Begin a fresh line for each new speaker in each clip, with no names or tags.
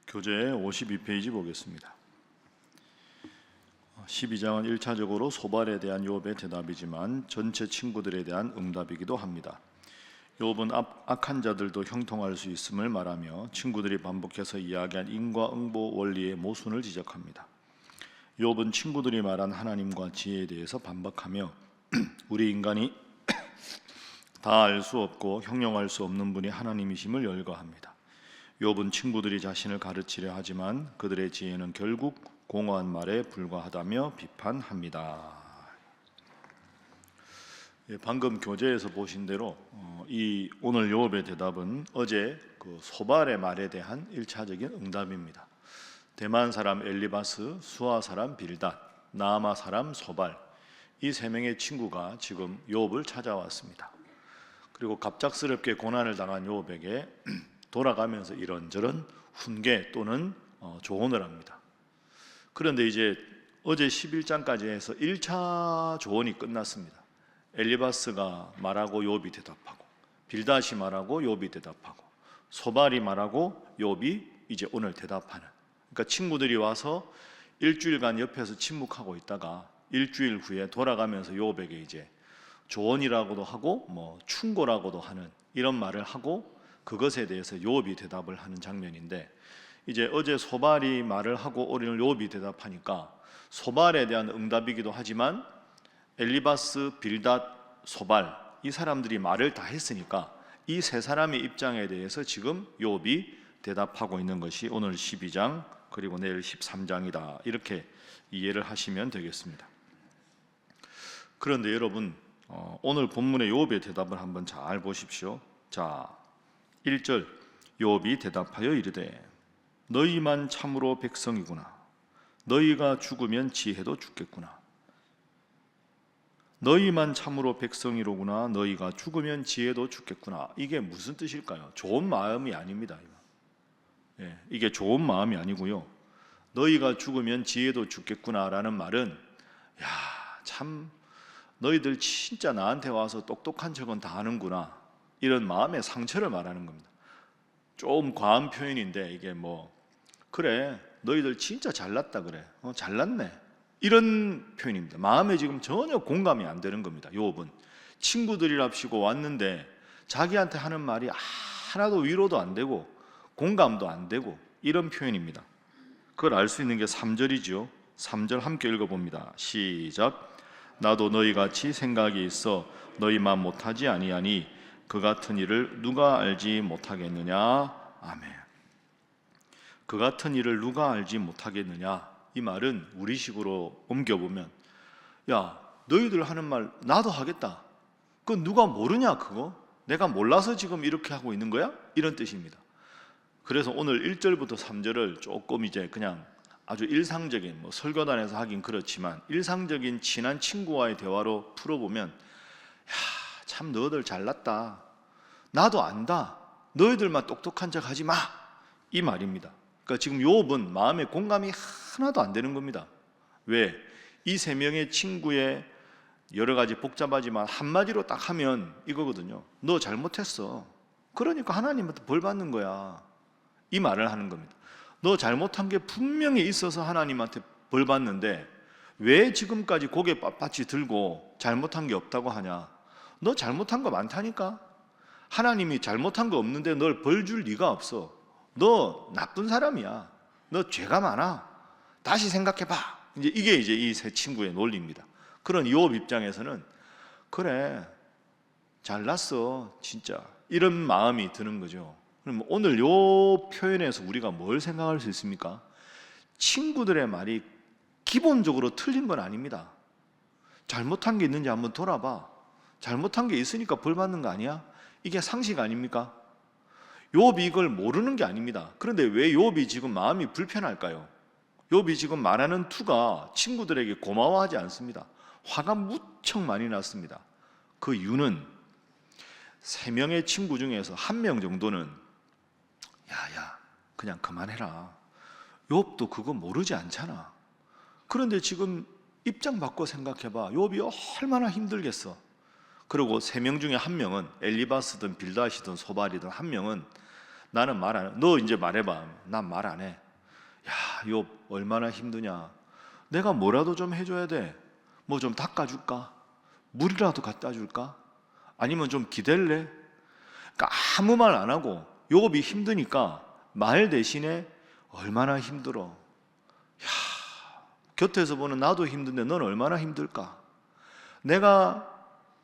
교재 52페이지 보겠습니다. 12장은 1차적으로 소발에 대한 욥의 대답이지만 전체 친구들에 대한 응답이기도 합니다. 욥은 악한 자들도 형통할 수 있음을 말하며 친구들이 반복해서 이야기한 인과응보 원리의 모순을 지적합니다. 욥은 친구들이 말한 하나님과 지혜에 대해서 반박하며 우리 인간이 다 알 수 없고 형용할 수 없는 분이 하나님이심을 열거합니다. 욥은 친구들이 자신을 가르치려 하지만 그들의 지혜는 결국 공허한 말에 불과하다며 비판합니다. 방금 교재에서 보신 대로 이 오늘 욥의 대답은 어제 그 소발의 말에 대한 1차적인 응답입니다. 대만 사람 엘리바스, 수아 사람 빌닷, 나아마 사람 소발, 이 세 명의 친구가 지금 욥을 찾아왔습니다. 그리고 갑작스럽게 고난을 당한 욥에게 돌아가면서 이런저런 훈계 또는 조언을 합니다. 그런데 이제 어제 11장까지 해서 1차 조언이 끝났습니다. 엘리바스가 말하고 욥이 대답하고, 빌닷이 말하고 욥이 대답하고, 소발이 말하고 욥이 이제 오늘 대답하는. 그러니까 친구들이 와서 일주일간 옆에서 침묵하고 있다가 일주일 후에 돌아가면서 욥에게 이제 조언이라고도 하고 충고라고도 하는 이런 말을 하고, 그것에 대해서 욥이 대답을 하는 장면인데, 이제 어제 소발이 말을 하고 오늘 욥이 대답하니까 소발에 대한 응답이기도 하지만 엘리바스, 빌닷, 소발 이 사람들이 말을 다 했으니까 이 세 사람의 입장에 대해서 지금 욥이 대답하고 있는 것이 오늘 12장 그리고 내일 13장이다, 이렇게 이해를 하시면 되겠습니다. 그런데 여러분, 오늘 본문의 욥의 대답을 한번 잘 보십시오. 자, 1절 욥이 대답하여 이르되 너희만 참으로 백성이구나. 너희가 죽으면 지혜도 죽겠구나. 너희만 참으로 백성이로구나. 너희가 죽으면 지혜도 죽겠구나. 이게 무슨 뜻일까요? 좋은 마음이 아닙니다. 이게 좋은 마음이 아니고요. 너희가 죽으면 지혜도 죽겠구나라는 말은 참 너희들 진짜 나한테 와서 똑똑한 척은 다 하는구나, 이런 마음의 상처를 말하는 겁니다. 좀 과한 표현인데 이게 그래 너희들 진짜 잘났다, 그래 잘났네, 이런 표현입니다. 마음에 지금 전혀 공감이 안 되는 겁니다. 욥은 친구들이랍시고 왔는데 자기한테 하는 말이 하나도 위로도 안 되고 공감도 안 되고 이런 표현입니다. 그걸 알 수 있는 게 3절이죠 3절 함께 읽어봅니다. 시작. 나도 너희같이 생각이 있어 너희만 못하지 아니하니 그 같은 일을 누가 알지 못하겠느냐. 아멘. 그 같은 일을 누가 알지 못하겠느냐, 이 말은 우리식으로 옮겨보면 야 너희들 하는 말 나도 하겠다, 그건 누가 모르냐, 그거 내가 몰라서 지금 이렇게 하고 있는 거야, 이런 뜻입니다. 그래서 오늘 1절부터 3절을 조금 이제 그냥 아주 일상적인 설교단에서 하긴 그렇지만 일상적인 친한 친구와의 대화로 풀어보면 참 너희들 잘났다, 나도 안다, 너희들만 똑똑한 척 하지 마, 이 말입니다. 그러니까 지금 욥은 마음에 공감이 하나도 안 되는 겁니다. 왜? 이 세 명의 친구의 여러 가지 복잡하지만 한마디로 딱 하면 이거거든요. 너 잘못했어, 그러니까 하나님한테 벌 받는 거야, 이 말을 하는 겁니다. 너 잘못한 게 분명히 있어서 하나님한테 벌 받는데 왜 지금까지 고개 빳빳이 들고 잘못한 게 없다고 하냐? 너 잘못한 거 많다니까. 하나님이 잘못한 거 없는데 널 벌 줄 리가 없어. 너 나쁜 사람이야, 너 죄가 많아, 다시 생각해봐. 이게 이 세 친구의 논리입니다. 그런 욥 입장에서는 그래 잘났어 진짜, 이런 마음이 드는 거죠. 그럼 오늘 요 표현에서 우리가 뭘 생각할 수 있습니까? 친구들의 말이 기본적으로 틀린 건 아닙니다. 잘못한 게 있는지 한번 돌아봐. 잘못한 게 있으니까 벌 받는 거 아니야? 이게 상식 아닙니까? 욥이 이걸 모르는 게 아닙니다. 그런데 왜 욥이 지금 마음이 불편할까요? 욥이 지금 말하는 투가 친구들에게 고마워하지 않습니다. 화가 무척 많이 났습니다. 그 이유는 세 명의 친구 중에서 한 명 정도는 야 그냥 그만해라, 욥도 그거 모르지 않잖아. 그런데 지금 입장 바꿔 생각해봐. 욥이 얼마나 힘들겠어. 그리고 세 명 중에 한 명은 엘리바스든 빌닷이든 소발이든 한 명은 나는 말 안 해. 너 이제 말해봐. 난 말 안 해. 야, 욥 얼마나 힘드냐. 내가 뭐라도 좀 해줘야 돼. 뭐 좀 닦아줄까? 물이라도 갖다 줄까? 아니면 좀 기댈래? 그러니까 아무 말 안 하고 욥이 힘드니까 말 대신에 얼마나 힘들어. 야, 곁에서 보는 나도 힘든데 넌 얼마나 힘들까? 내가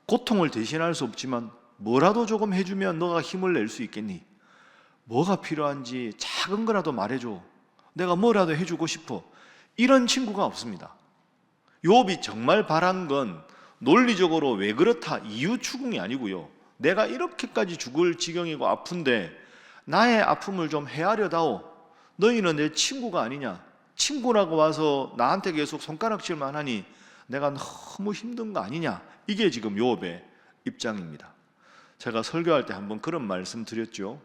고통을 대신할 수 없지만 뭐라도 조금 해주면 너가 힘을 낼 수 있겠니? 뭐가 필요한지 작은 거라도 말해줘. 내가 뭐라도 해주고 싶어. 이런 친구가 없습니다. 욥이 정말 바란 건 논리적으로 왜 그렇다 이유 추궁이 아니고요. 내가 이렇게까지 죽을 지경이고 아픈데 나의 아픔을 좀 헤아려다오. 너희는 내 친구가 아니냐. 친구라고 와서 나한테 계속 손가락질만 하니 내가 너무 힘든 거 아니냐. 이게 지금 욥의 입장입니다. 제가 설교할 때 한번 그런 말씀 드렸죠.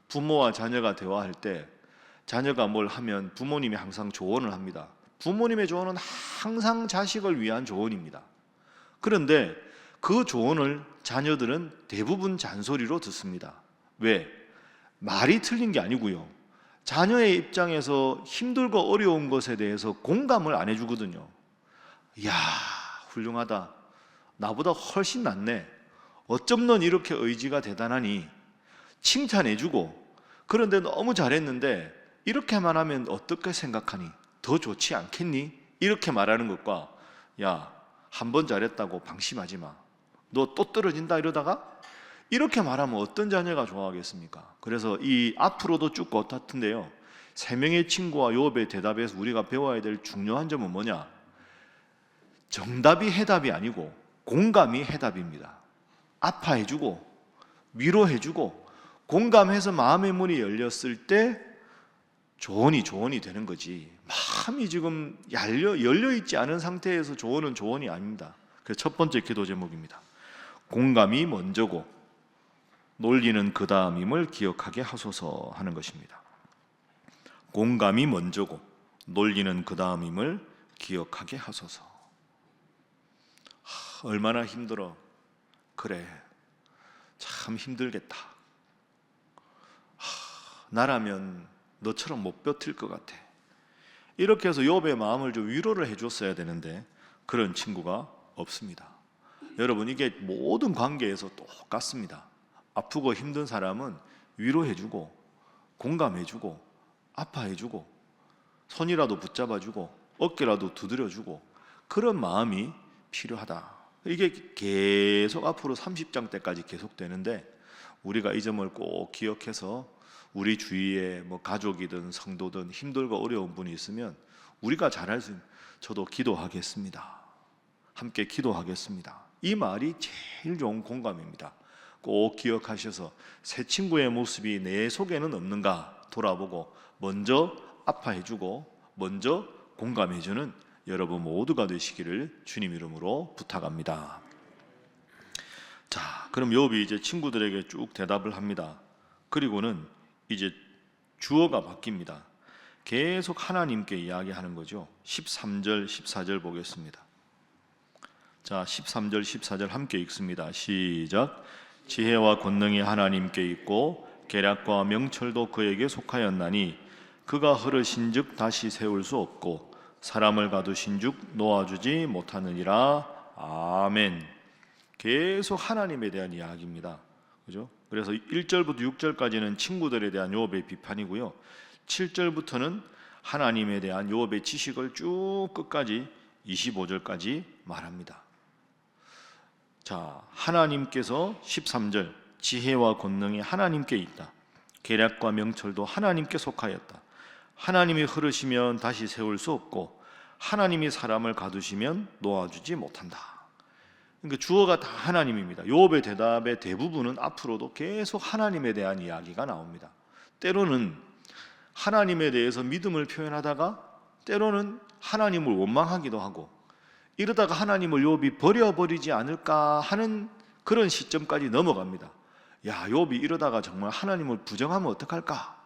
부모와 자녀가 대화할 때 자녀가 뭘 하면 부모님이 항상 조언을 합니다. 부모님의 조언은 항상 자식을 위한 조언입니다. 그런데 그 조언을 자녀들은 대부분 잔소리로 듣습니다. 왜? 말이 틀린 게 아니고요. 자녀의 입장에서 힘들고 어려운 것에 대해서 공감을 안 해주거든요. 이야, 훌륭하다. 나보다 훨씬 낫네. 어쩜 넌 이렇게 의지가 대단하니? 칭찬해주고, 그런데 너무 잘했는데 이렇게만 하면 어떻게 생각하니? 더 좋지 않겠니? 이렇게 말하는 것과 야, 한 번 잘했다고 방심하지 마. 너 또 떨어진다 이러다가 이렇게 말하면 어떤 자녀가 좋아하겠습니까? 그래서 이 앞으로도 쭉 같은데요. 세 명의 친구와 욥의 대답에서 우리가 배워야 될 중요한 점은 뭐냐? 정답이 해답이 아니고 공감이 해답입니다. 아파해주고 위로해주고 공감해서 마음의 문이 열렸을 때 조언이 되는 거지. 마음이 지금 열려있지 않은 상태에서 조언은 조언이 아닙니다. 그래서 첫 번째 기도 제목입니다. 공감이 먼저고 논리는 그 다음임을 기억하게 하소서 하는 것입니다. 공감이 먼저고 논리는 그 다음임을 기억하게 하소서. 얼마나 힘들어. 그래, 참 힘들겠다. 나라면 너처럼 못 버틸 것 같아. 이렇게 해서 욥의 마음을 좀 위로를 해줬어야 되는데 그런 친구가 없습니다. 여러분, 이게 모든 관계에서 똑같습니다. 아프고 힘든 사람은 위로해주고 공감해주고 아파해주고 손이라도 붙잡아주고 어깨라도 두드려주고 그런 마음이 필요하다. 이게 계속 앞으로 30장 때까지 계속되는데 우리가 이 점을 꼭 기억해서 우리 주위에 가족이든 성도든 힘들고 어려운 분이 있으면 우리가 잘할 수 있는, 저도 기도하겠습니다. 함께 기도하겠습니다. 이 말이 제일 좋은 공감입니다. 꼭 기억하셔서 새 친구의 모습이 내 속에는 없는가 돌아보고 먼저 아파해주고 먼저 공감해주는 여러분 모두가 되시기를 주님 이름으로 부탁합니다. 자, 그럼 욥이 이제 친구들에게 쭉 대답을 합니다. 그리고는 이제 주어가 바뀝니다. 계속 하나님께 이야기하는 거죠. 13절, 14절 보겠습니다. 자, 13절, 14절 함께 읽습니다. 시작. 지혜와 권능이 하나님께 있고 계략과 명철도 그에게 속하였나니 그가 흐르신즉 다시 세울 수 없고 사람을 가두신즉 놓아주지 못하느니라. 아멘. 계속 하나님에 대한 이야기입니다. 그죠? 그래서 1절부터 6절까지는 친구들에 대한 욥의 비판이고요. 7절부터는 하나님에 대한 욥의 지식을 쭉 끝까지 25절까지 말합니다. 자, 하나님께서 13절 지혜와 권능이 하나님께 있다. 계략과 명철도 하나님께 속하였다. 하나님이 흐르시면 다시 세울 수 없고 하나님이 사람을 가두시면 놓아주지 못한다. 그러니까 주어가 다 하나님입니다. 욥의 대답의 대부분은 앞으로도 계속 하나님에 대한 이야기가 나옵니다. 때로는 하나님에 대해서 믿음을 표현하다가 때로는 하나님을 원망하기도 하고 이러다가 하나님을 욥이 버려버리지 않을까 하는 그런 시점까지 넘어갑니다. 야, 욥이 이러다가 정말 하나님을 부정하면 어떡할까?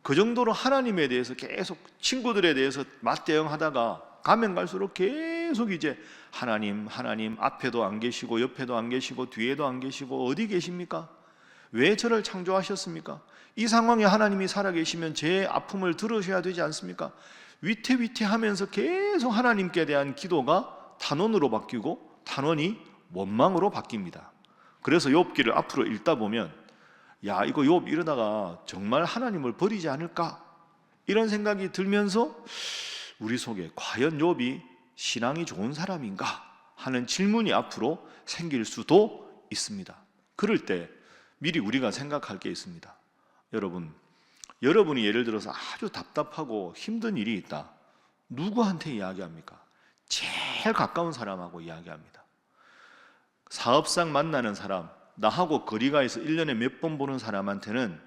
그 정도로 하나님에 대해서 계속 친구들에 대해서 맞대응하다가 가면 갈수록 계속 이제 하나님 앞에도 안 계시고 옆에도 안 계시고 뒤에도 안 계시고 어디 계십니까? 왜 저를 창조하셨습니까? 이 상황에 하나님이 살아계시면 제 아픔을 들으셔야 되지 않습니까? 위태위태하면서 계속 하나님께 대한 기도가 탄원으로 바뀌고 탄원이 원망으로 바뀝니다. 그래서 욥기를 앞으로 읽다 보면 야, 이거 욥 이러다가 정말 하나님을 버리지 않을까? 이런 생각이 들면서 우리 속에 과연 욥이 신앙이 좋은 사람인가 하는 질문이 앞으로 생길 수도 있습니다. 그럴 때 미리 우리가 생각할 게 있습니다. 여러분이 예를 들어서 아주 답답하고 힘든 일이 있다. 누구한테 이야기합니까? 제일 가까운 사람하고 이야기합니다. 사업상 만나는 사람, 나하고 거리가 있어 1년에 몇 번 보는 사람한테는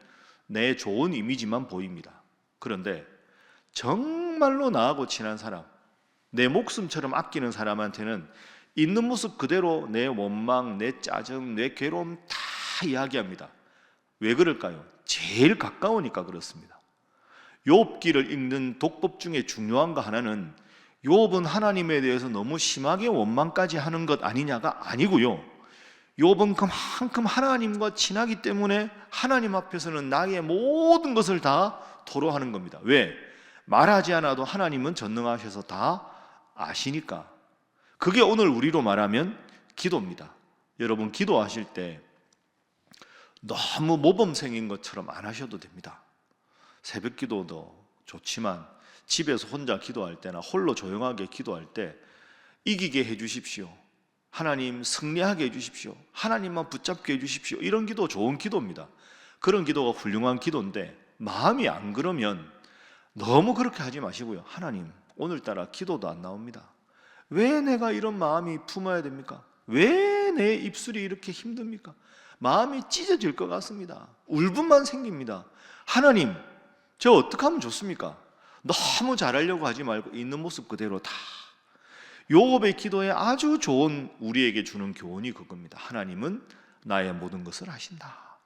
내 좋은 이미지만 보입니다. 그런데 정말로 나하고 친한 사람, 내 목숨처럼 아끼는 사람한테는 있는 모습 그대로 내 원망, 내 짜증, 내 괴로움 다 이야기합니다. 왜 그럴까요? 제일 가까우니까 그렇습니다. 욥기를 읽는 독법 중에 중요한 거 하나는 욥은 하나님에 대해서 너무 심하게 원망까지 하는 것 아니냐가 아니고요, 욥은 그만큼 하나님과 친하기 때문에 하나님 앞에서는 나의 모든 것을 다 토로하는 겁니다. 왜? 말하지 않아도 하나님은 전능하셔서 다 아시니까. 그게 오늘 우리로 말하면 기도입니다. 여러분, 기도하실 때 너무 모범생인 것처럼 안 하셔도 됩니다. 새벽 기도도 좋지만 집에서 혼자 기도할 때나 홀로 조용하게 기도할 때 이기게 해주십시오, 하나님 승리하게 해주십시오, 하나님만 붙잡게 해주십시오, 이런 기도 좋은 기도입니다. 그런 기도가 훌륭한 기도인데 마음이 안 그러면 너무 그렇게 하지 마시고요, 하나님 오늘따라 기도도 안 나옵니다. 왜 내가 이런 마음이 품어야 됩니까? 왜 내 입술이 이렇게 힘듭니까? 마음이 찢어질 것 같습니다. 울분만 생깁니다. 하나님, 저 어떻게 하면 좋습니까? 너무 잘하려고 하지 말고 있는 모습 그대로 다. 욥의 기도에 아주 좋은 우리에게 주는 교훈이 그겁니다. 하나님은 나의 모든 것을 아신다.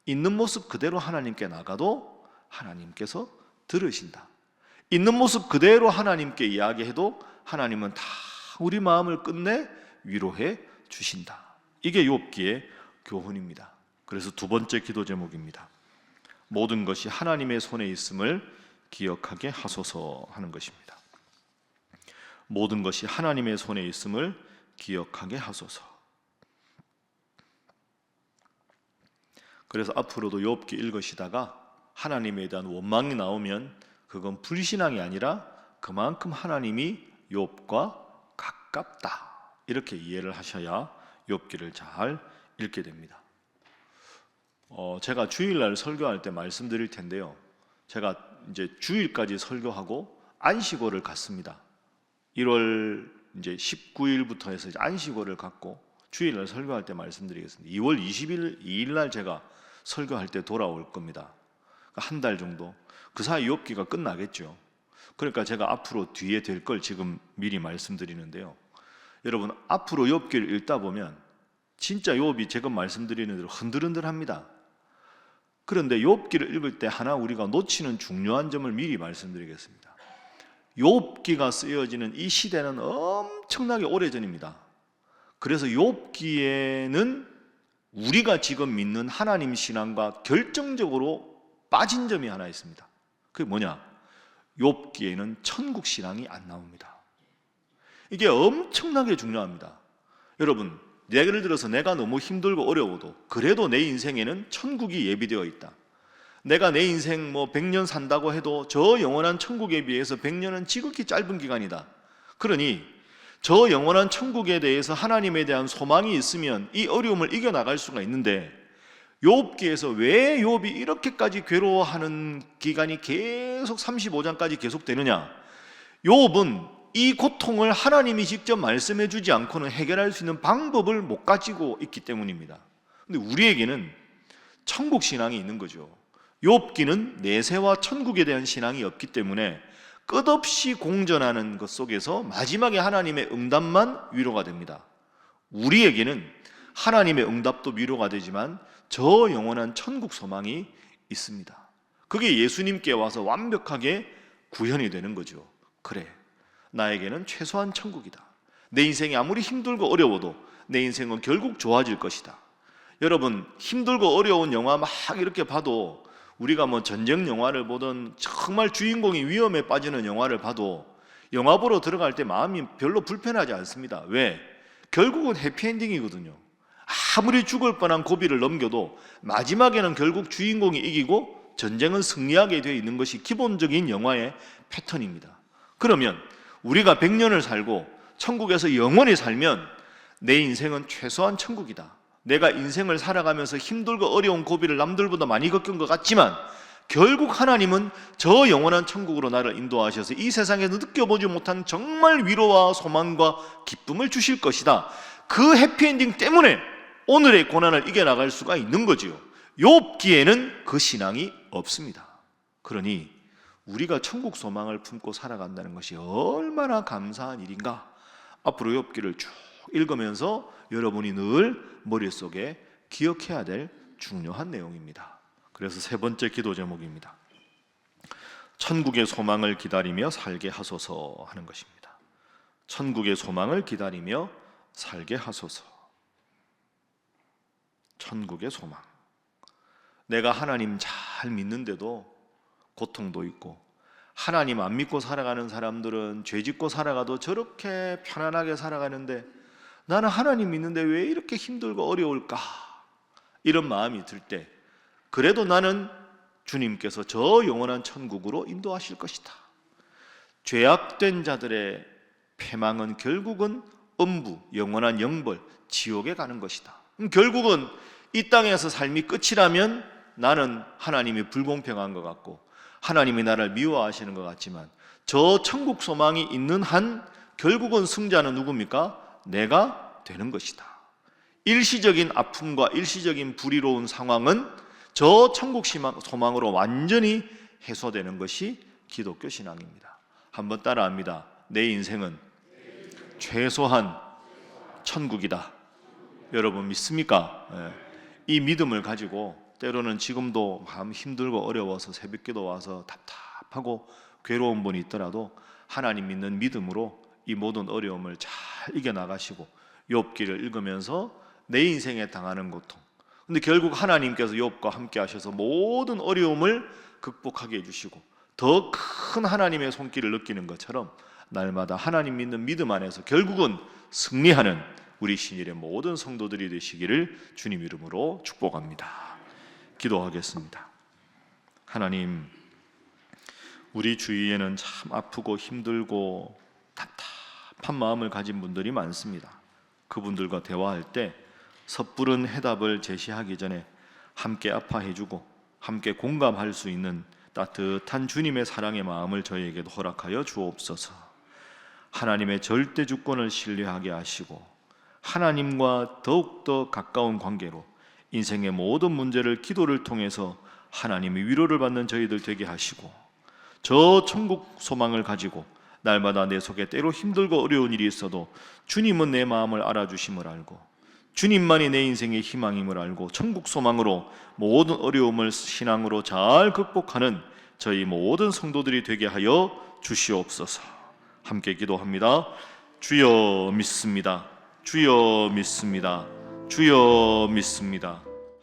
있는 모습 그대로 하나님께 나가도 하나님께서 들으신다. 있는 모습 그대로 하나님께 이야기해도 하나님은 다 우리 마음을 끝내 위로해 주신다. 이게 욥기의 교훈입니다. 그래서 두 번째 기도 제목입니다. 모든 것이 하나님의 손에 있음을 기억하게 하소서 하는 것입니다. 모든 것이 하나님의 손에 있음을 기억하게 하소서. 그래서 앞으로도 욥기 읽으시다가 하나님에 대한 원망이 나오면 그건 불신앙이 아니라 그만큼 하나님이 욥과 가깝다, 이렇게 이해를 하셔야 욥기를 잘 읽게 됩니다. 제가 주일날 설교할 때 말씀드릴 텐데요, 제가 이제 주일까지 설교하고 안식월을 갔습니다. 1월 이제 19일부터 해서 이제 안식월을 갖고 주일날 설교할 때 말씀드리겠습니다. 2월 22일 날 제가 설교할 때 돌아올 겁니다. 한 달 정도. 그 사이 욥기가 끝나겠죠. 그러니까 제가 앞으로 뒤에 될 걸 지금 미리 말씀드리는데요, 여러분 앞으로 욥기를 읽다 보면 진짜 욥이 제가 말씀드리는 대로 흔들흔들합니다. 그런데 욥기를 읽을 때 하나 우리가 놓치는 중요한 점을 미리 말씀드리겠습니다. 욥기가 쓰여지는 이 시대는 엄청나게 오래전입니다. 그래서 욥기에는 우리가 지금 믿는 하나님 신앙과 결정적으로 빠진 점이 하나 있습니다. 그게 뭐냐? 욥기에는 천국 신앙이 안 나옵니다. 이게 엄청나게 중요합니다. 여러분, 예를 들어서 내가 너무 힘들고 어려워도 그래도 내 인생에는 천국이 예비되어 있다. 내가 내 인생 100년 산다고 해도 저 영원한 천국에 비해서 100년은 지극히 짧은 기간이다. 그러니 저 영원한 천국에 대해서 하나님에 대한 소망이 있으면 이 어려움을 이겨나갈 수가 있는데, 욥기에서 왜 욥이 이렇게까지 괴로워하는 기간이 계속 35장까지 계속되느냐? 욥은 이 고통을 하나님이 직접 말씀해 주지 않고는 해결할 수 있는 방법을 못 가지고 있기 때문입니다. 근데 우리에게는 천국 신앙이 있는 거죠. 욥기는 내세와 천국에 대한 신앙이 없기 때문에 끝없이 공전하는 것 속에서 마지막에 하나님의 응답만 위로가 됩니다. 우리에게는 하나님의 응답도 위로가 되지만 저 영원한 천국 소망이 있습니다. 그게 예수님께 와서 완벽하게 구현이 되는 거죠. 그래, 나에게는 최소한 천국이다. 내 인생이 아무리 힘들고 어려워도 내 인생은 결국 좋아질 것이다. 여러분, 힘들고 어려운 영화 막 이렇게 봐도 우리가 뭐 전쟁 영화를 보던 정말 주인공이 위험에 빠지는 영화를 봐도 영화 보러 들어갈 때 마음이 별로 불편하지 않습니다. 왜? 결국은 해피엔딩이거든요. 아무리 죽을 뻔한 고비를 넘겨도 마지막에는 결국 주인공이 이기고 전쟁은 승리하게 되어 있는 것이 기본적인 영화의 패턴입니다. 그러면 우리가 100년을 살고 천국에서 영원히 살면 내 인생은 최소한 천국이다. 내가 인생을 살아가면서 힘들고 어려운 고비를 남들보다 많이 겪은 것 같지만 결국 하나님은 저 영원한 천국으로 나를 인도하셔서 이 세상에서 느껴보지 못한 정말 위로와 소망과 기쁨을 주실 것이다. 그 해피엔딩 때문에 오늘의 고난을 이겨나갈 수가 있는 거지요. 욥기에는 그 신앙이 없습니다. 그러니 우리가 천국 소망을 품고 살아간다는 것이 얼마나 감사한 일인가. 앞으로 욥기를 쭉 읽으면서 여러분이 늘 머릿속에 기억해야 될 중요한 내용입니다. 그래서 세 번째 기도 제목입니다. 천국의 소망을 기다리며 살게 하소서 하는 것입니다. 천국의 소망을 기다리며 살게 하소서. 천국의 소망. 내가 하나님 잘 믿는데도 고통도 있고, 하나님 안 믿고 살아가는 사람들은 죄 짓고 살아가도 저렇게 편안하게 살아가는데 나는 하나님 믿는데 왜 이렇게 힘들고 어려울까? 이런 마음이 들 때 그래도 나는 주님께서 저 영원한 천국으로 인도하실 것이다. 죄악된 자들의 패망은 결국은 음부, 영원한 영벌, 지옥에 가는 것이다. 결국은 이 땅에서 삶이 끝이라면 나는 하나님이 불공평한 것 같고 하나님이 나를 미워하시는 것 같지만 저 천국 소망이 있는 한 결국은 승자는 누굽니까? 내가 되는 것이다. 일시적인 아픔과 일시적인 불의로운 상황은 저 천국 소망으로 완전히 해소되는 것이 기독교 신앙입니다. 한번 따라합니다. 내 인생은 최소한 천국이다. 여러분 믿습니까? 이 믿음을 가지고 때로는 지금도 마음 힘들고 어려워서 새벽기도 와서 답답하고 괴로운 분이 있더라도 하나님 믿는 믿음으로 이 모든 어려움을 잘 이겨나가시고 욥기를 읽으면서 내 인생에 당하는 고통, 근데 결국 하나님께서 욥과 함께 하셔서 모든 어려움을 극복하게 해주시고 더 큰 하나님의 손길을 느끼는 것처럼 날마다 하나님 믿는 믿음 안에서 결국은 승리하는 우리 신일의 모든 성도들이 되시기를 주님 이름으로 축복합니다. 기도하겠습니다. 하나님, 우리 주위에는 참 아프고 힘들고 답답한 마음을 가진 분들이 많습니다. 그분들과 대화할 때 섣부른 해답을 제시하기 전에 함께 아파해주고 함께 공감할 수 있는 따뜻한 주님의 사랑의 마음을 저희에게도 허락하여 주옵소서. 하나님의 절대 주권을 신뢰하게 하시고 하나님과 더욱더 가까운 관계로 인생의 모든 문제를 기도를 통해서 하나님의 위로를 받는 저희들 되게 하시고 저 천국 소망을 가지고 날마다 내 속에 때로 힘들고 어려운 일이 있어도 주님은 내 마음을 알아주심을 알고 주님만이 내 인생의 희망임을 알고 천국 소망으로 모든 어려움을 신앙으로 잘 극복하는 저희 모든 성도들이 되게 하여 주시옵소서. 함께 기도합니다. 주여 믿습니다. 주여 믿습니다. 주여 믿습니다.